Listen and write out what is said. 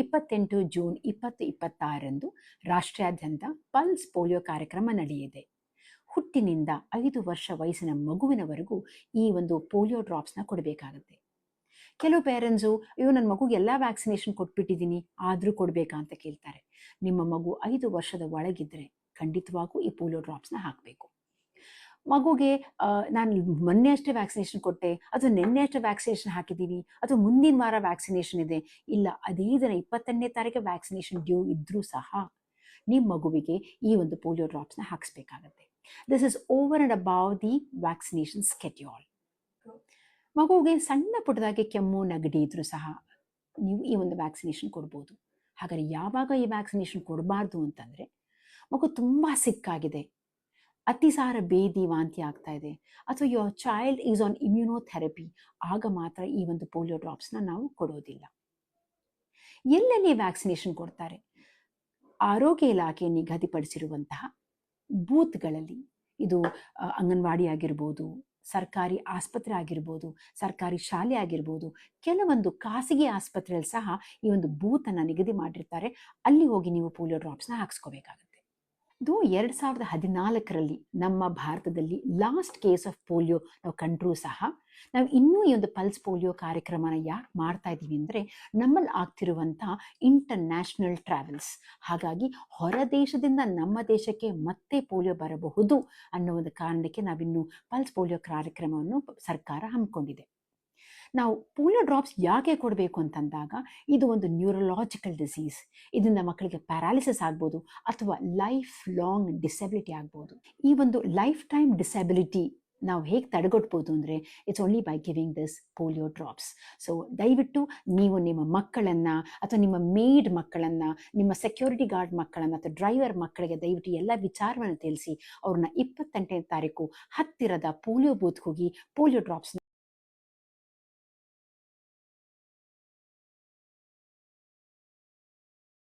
28 June 2026ರಂದು ರಾಷ್ಟ್ರಾದ್ಯಂತ pulse polio ಕಾರ್ಯಕ್ರಮ ನಡೆಯಿದೆ. ಹುಟ್ಟಿನಿಂದ 5 ವರ್ಷ ವಯಸ್ಸಿನ ಮಗುವಿನವರೆಗೂ ಈ ಒಂದು ಪೋಲಿಯೋ ಡ್ರಾಪ್ಸ್ನ ಕೊಡಬೇಕಾಗುತ್ತೆ. ಕೆಲವು ಪೇರೆಂಟ್ಸು ಅಯ್ಯೋ ನನ್ನ ಮಗುಗೆ ಎಲ್ಲ ವ್ಯಾಕ್ಸಿನೇಷನ್ ಕೊಟ್ಬಿಟ್ಟಿದ್ದೀನಿ ಆದರೂ ಕೊಡಬೇಕಾ ಅಂತ ಕೇಳ್ತಾರೆ. ನಿಮ್ಮ ಮಗು 5 ವರ್ಷದ ಒಳಗಿದ್ದರೆ ಖಂಡಿತವಾಗೂ ಈ ಪೋಲಿಯೋ ಡ್ರಾಪ್ಸ್ನ ಹಾಕಬೇಕು. ಮಗುಗೆ ನಾನು ಮೊನ್ನೆ ಅಷ್ಟೇ ವ್ಯಾಕ್ಸಿನೇಷನ್ ಕೊಟ್ಟೆ ಅಥವಾ ನಿನ್ನೆ ಅಷ್ಟೇ ವ್ಯಾಕ್ಸಿನೇಷನ್ ಹಾಕಿದ್ದೀನಿ ಅಥವಾ ಮುಂದಿನ ವಾರ ವ್ಯಾಕ್ಸಿನೇಷನ್ ಇದೆ, ಇಲ್ಲ ಅದೇ ದಿನ 22ನೇ ತಾರೀಕು ವ್ಯಾಕ್ಸಿನೇಷನ್ ಡ್ಯೂ ಇದ್ರೂ ಸಹ ನಿಮ್ಮ ಮಗುವಿಗೆ ಈ ಒಂದು ಪೋಲಿಯೋ ಡ್ರಾಪ್ಸ್ನ ಹಾಕಿಸ್ಬೇಕಾಗತ್ತೆ. This is over and above the vaccination schedule. ಮಗುವಿಗೆ ಸಣ್ಣ ಪುಟ್ಟದಾಗಿ ಕೆಮ್ಮು ನೆಗಡಿ ಇದ್ರೂ ಸಹ ನೀವು ಈ ಒಂದು ವ್ಯಾಕ್ಸಿನೇಷನ್ ಕೊಡ್ಬೋದು. ಹಾಗಾದರೆ ಯಾವಾಗ ಈ ವ್ಯಾಕ್ಸಿನೇಷನ್ ಕೊಡಬಾರ್ದು ಅಂತಂದರೆ, ಮಗು ತುಂಬ ಸಿಕ್ಕಾಗಿದೆ, ಅತಿಸಾರ ಬೇದಿ ವಾಂತಿ ಆಗ್ತಾ ಇದೆ, ಅಥವಾ your child is on immunotherapy, ಆಗ ಮಾತ್ರ ಈ ಒಂದು ಪೋಲಿಯೋ ಡ್ರಾಪ್ಸ್ನ ನಾವು ಕೊಡೋದಿಲ್ಲ. ಎಲ್ಲೆಲ್ಲಿ ವ್ಯಾಕ್ಸಿನೇಷನ್ ಕೊಡ್ತಾರೆ? ಆರೋಗ್ಯ ಇಲಾಖೆ ನಿಗದಿಪಡಿಸಿರುವಂತಹ ಬೂತ್ಗಳಲ್ಲಿ, ಇದು ಅಂಗನವಾಡಿ ಆಗಿರ್ಬೋದು, ಸರ್ಕಾರಿ ಆಸ್ಪತ್ರೆ ಆಗಿರ್ಬೋದು, ಸರ್ಕಾರಿ ಶಾಲೆ ಆಗಿರ್ಬೋದು, ಕೆಲವೊಂದು ಖಾಸಗಿ ಆಸ್ಪತ್ರೆಯಲ್ಲಿ ಸಹ ಈ ಒಂದು ಬೂತನ್ನು ನಿಗದಿ ಮಾಡಿರ್ತಾರೆ. ಅಲ್ಲಿ ಹೋಗಿ ನೀವು ಪೋಲಿಯೋ ಡ್ರಾಪ್ಸ್ನ ಹಾಕ್ಸ್ಕೋಬೇಕಾಗುತ್ತೆ. ಇದು 2014ರಲ್ಲಿ ನಮ್ಮ ಭಾರತದಲ್ಲಿ ಲಾಸ್ಟ್ ಕೇಸ್ ಆಫ್ ಪೋಲಿಯೋ ನಾವು ಕಂಡ್ರೂ ಸಹ ನಾವು ಇನ್ನೂ ಈ ಒಂದು ಪಲ್ಸ್ ಪೋಲಿಯೋ ಕಾರ್ಯಕ್ರಮನ ಯಾಕೆ ಮಾಡ್ತಾ ಇದ್ದೀವಿ ಅಂದರೆ, ನಮ್ಮಲ್ಲಿ ಆಗ್ತಿರುವಂಥ ಇಂಟರ್ನ್ಯಾಷನಲ್ ಟ್ರಾವೆಲ್ಸ್, ಹಾಗಾಗಿ ಹೊರ ದೇಶದಿಂದ ನಮ್ಮ ದೇಶಕ್ಕೆ ಮತ್ತೆ ಪೋಲಿಯೋ ಬರಬಹುದು ಅನ್ನೋ ಒಂದು ಕಾರಣಕ್ಕೆ ನಾವಿನ್ನು ಪಲ್ಸ್ ಪೋಲಿಯೋ ಕಾರ್ಯಕ್ರಮವನ್ನು ಸರ್ಕಾರ ಹಮ್ಮಿಕೊಂಡಿದೆ. ನಾವು ಪೋಲಿಯೋ ಡ್ರಾಪ್ಸ್ ಯಾಕೆ ಕೊಡಬೇಕು ಅಂತಂದಾಗ, ಇದು ಒಂದು ನ್ಯೂರಲಾಜಿಕಲ್ ಡಿಸೀಸ್. ಇದರಿಂದ ಮಕ್ಕಳಿಗೆ ಪ್ಯಾರಾಲಿಸಿಸ್ ಆಗ್ಬೋದು ಅಥವಾ ಲೈಫ್ ಲಾಂಗ್ ಡಿಸೆಬಿಲಿಟಿ ಆಗ್ಬೋದು. ಈ ಒಂದು ಲೈಫ್ ಟೈಮ್ ಡಿಸೆಬಿಲಿಟಿ ನಾವು ಹೇಗೆ ತಡೆಗಟ್ಬೋದು ಅಂದರೆ, it's only by giving this polio drops. So ದಯವಿಟ್ಟು ನೀವು ನಿಮ್ಮ ಮಕ್ಕಳನ್ನು ಅಥವಾ ನಿಮ್ಮ ಮೇಡ್ ಮಕ್ಕಳನ್ನು, ನಿಮ್ಮ ಸೆಕ್ಯೂರಿಟಿ ಗಾರ್ಡ್ ಮಕ್ಕಳನ್ನು ಅಥವಾ ಡ್ರೈವರ್ ಮಕ್ಕಳಿಗೆ ದಯವಿಟ್ಟು ಎಲ್ಲ ವಿಚಾರವನ್ನು ತಿಳಿಸಿ ಅವ್ರನ್ನ 28ನೇ ತಾರೀಕು ಹತ್ತಿರದ ಪೋಲಿಯೋ ಬೂತ್ಗೆ ಹೋಗಿ ಪೋಲಿಯೋ ಡ್ರಾಪ್ಸ್ನ